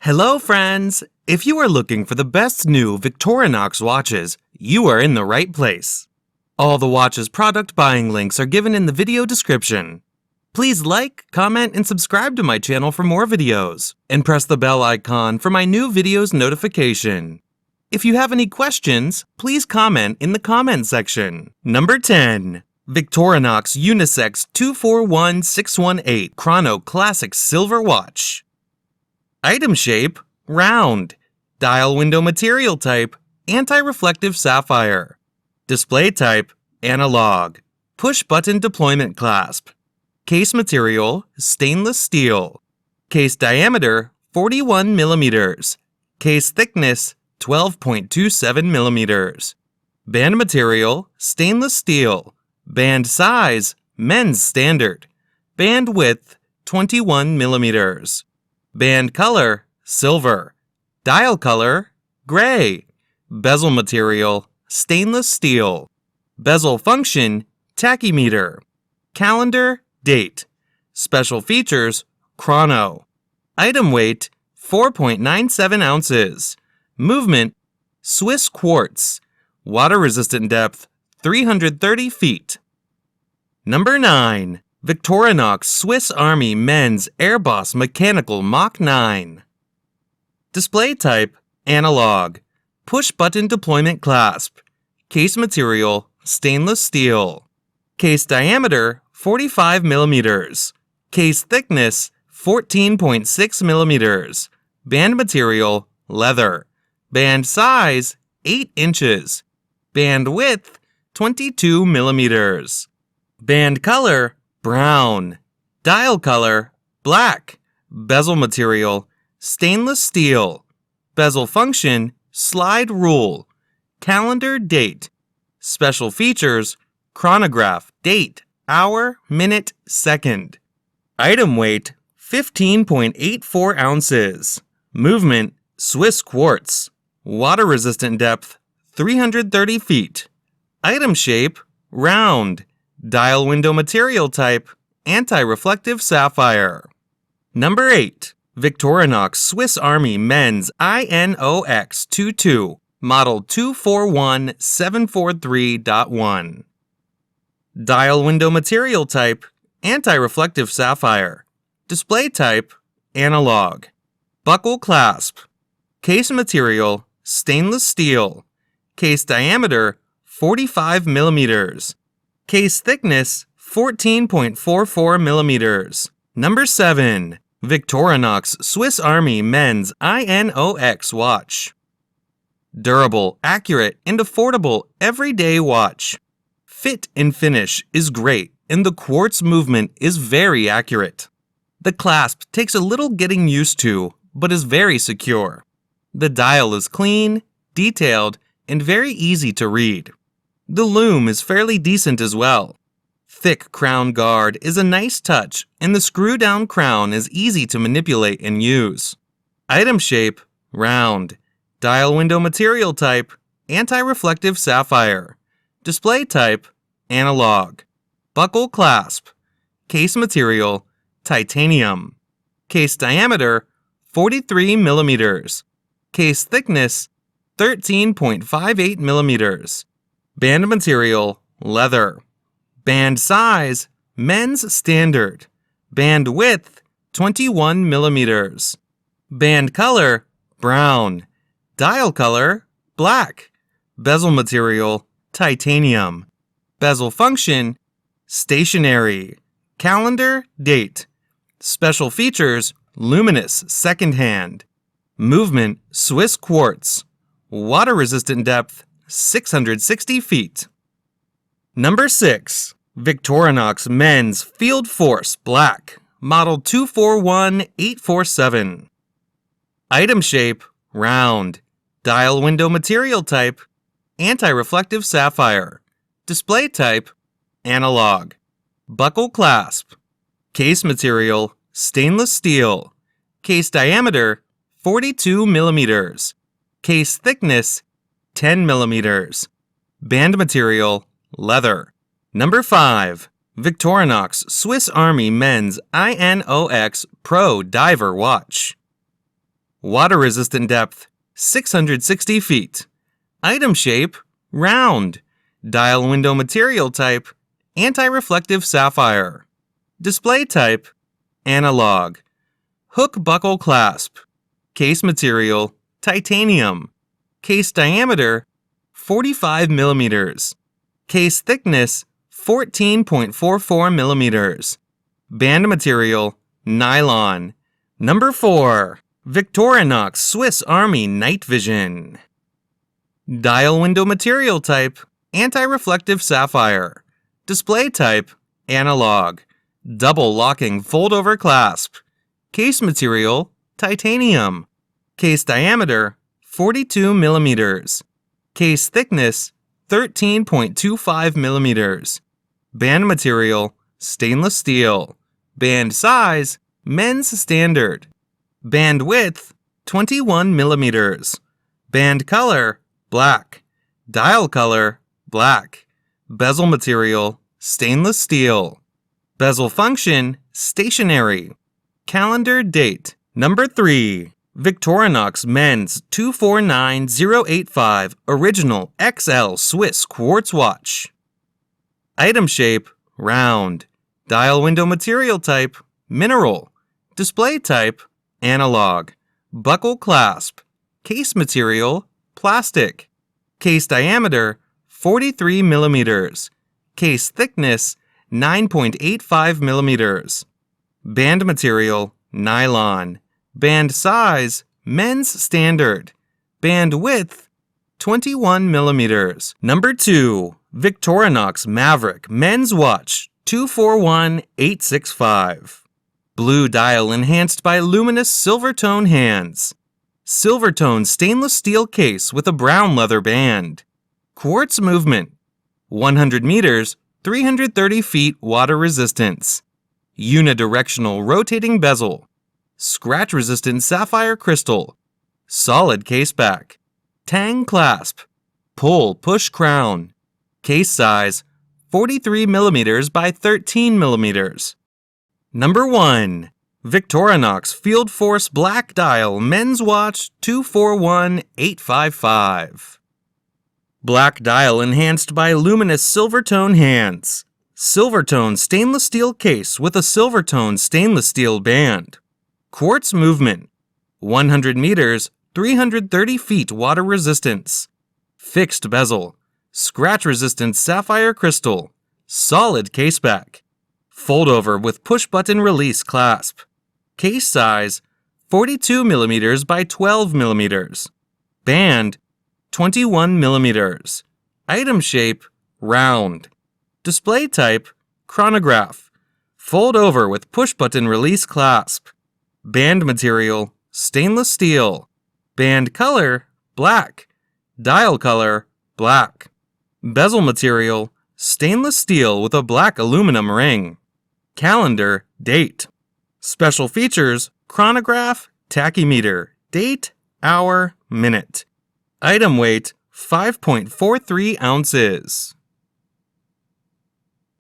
Hello, friends! If you are looking for the best new Victorinox watches, you are in the right place. All the watches product buying links are given in the video description. Please like, comment, and subscribe to my channel for more videos, and press the bell icon for my new videos notification. If you have any questions, please comment in the comment section. Number 10. Victorinox Unisex 241618 Chrono Classic Silver Watch. Item shape, round. Dial window material type, anti-reflective sapphire. Display type, analog. Push button deployment clasp. Case material, stainless steel. Case diameter, 41 millimeters. Case thickness, 12.27 millimeters. Band material, stainless steel. Band size, men's standard. Band width, 21 millimeters. Band color, silver. Dial color, gray. Bezel material, stainless steel. Bezel function, tachymeter. Calendar, date. Special features, Chrono. Item weight, 4.97 ounces. Movement, Swiss quartz. Water resistant depth, 330 feet. Number 9. Victorinox Swiss Army Men's Airboss Mechanical Mach 9. Display type, analog. Push button deployment clasp. Case material, stainless steel. Case diameter, 45 millimeters. Case thickness, 14.6 millimeters. Band material, leather. Band size, 8 inches. Band width, 22 millimeters. Band color, brown. Dial color, black. Bezel material, stainless steel. Bezel function, slide rule. Calendar date. Special features, chronograph, date, hour, minute, second. Item weight, 15.84 ounces. Movement, Swiss quartz. Water resistant depth, 330 feet. Item shape, round. Dial window material type, anti-reflective sapphire. Number 8. Victorinox Swiss Army Men's I.N.O.X 22, model 241743.1. Dial window material type, anti-reflective sapphire. Display type, analog. Buckle clasp. Case material, stainless steel. Case diameter, 45 millimeters. Case thickness, 14.44 millimeters. Number 7. Victorinox Swiss Army Men's I.N.O.X watch. Durable, accurate, and affordable everyday watch. Fit and finish is great, and the quartz movement is very accurate. The clasp takes a little getting used to, but is very secure. The dial is clean, detailed, and very easy to read. The loom is fairly decent as well. Thick crown guard is a nice touch, and the screw-down crown is easy to manipulate and use. Item shape, round. Dial window material type, anti-reflective sapphire. Display type, analog. Buckle clasp. Case material, titanium. Case diameter, 43 millimeters. Case thickness, 13.58 millimeters. Band material, leather. Band size, men's standard. Band width, 21 millimeters. Band color, brown. Dial color, black. Bezel material, titanium. Bezel function, stationary. Calendar, date. Special features, luminous, second hand. Movement, Swiss quartz. Water resistant depth, 660 feet. Number 6. Victorinox Men's Fieldforce Black, model 241847. Item shape, round. Dial window material type, anti-reflective sapphire. Display type, analog. Buckle clasp. Case material, stainless steel. Case diameter, 42 millimeters. Case thickness, 10 millimeters. Band material, leather. Number 5. Victorinox Swiss Army Men's I.N.O.X Pro Diver Watch. Water resistant depth, 660 feet. Item shape, round. Dial window material type, anti-reflective sapphire. Display type, analog. Hook buckle clasp. Case material, titanium. Case diameter, 45 millimeters. Case thickness, 14.44 millimeters. Band material, nylon. Number 4. Victorinox Swiss Army Night Vision. Dial window material type, anti-reflective sapphire. Display type, analog. Double locking fold-over clasp. Case material, titanium. Case diameter, 42 millimeters. Case thickness, 13.25 millimeters. Band material, stainless steel. Band size, men's standard. Band width, 21 millimeters. Band color, black. Dial color, black. Bezel material, stainless steel. Bezel function, stationary. Calendar date. Number 3. Victorinox Men's 249085 Original XL Swiss Quartz Watch. Item shape, round. Dial window material type, mineral. Display type, analog. Buckle clasp. Case material, plastic. Case diameter, 43 millimeters. Case thickness, 9.85 millimeters. Band material, nylon. Band size, men's standard. Band width, 21 millimeters. Number 2. Victorinox Maverick Men's Watch 241865. Blue dial enhanced by luminous silver tone hands. Silver tone stainless steel case with a brown leather band. Quartz movement. 100 meters, 330 feet water resistance. Unidirectional rotating bezel. Scratch-resistant sapphire crystal. Solid case back. Tang clasp. Pull-push crown. Case size, 43 millimeters by 13 millimeters. Number 1. Victorinox Fieldforce Black Dial Men's Watch 241855. Black dial enhanced by luminous silver tone hands. Silver tone stainless steel case with a silver tone stainless steel band. Quartz movement. 100 meters, 330 feet water resistance. Fixed bezel. Scratch-resistant sapphire crystal. Solid case back. Fold over with push-button release clasp. Case size, 42 millimeters by 12 millimeters. Band, 21 millimeters. Item shape, round. Display type, chronograph. Fold over with push-button release clasp. Band material, stainless steel. Band color, black. Dial color, black. Bezel material, stainless steel with a black aluminum ring. Calendar, date. Special features, chronograph, tachymeter, date, hour, minute. Item weight, 5.43 ounces.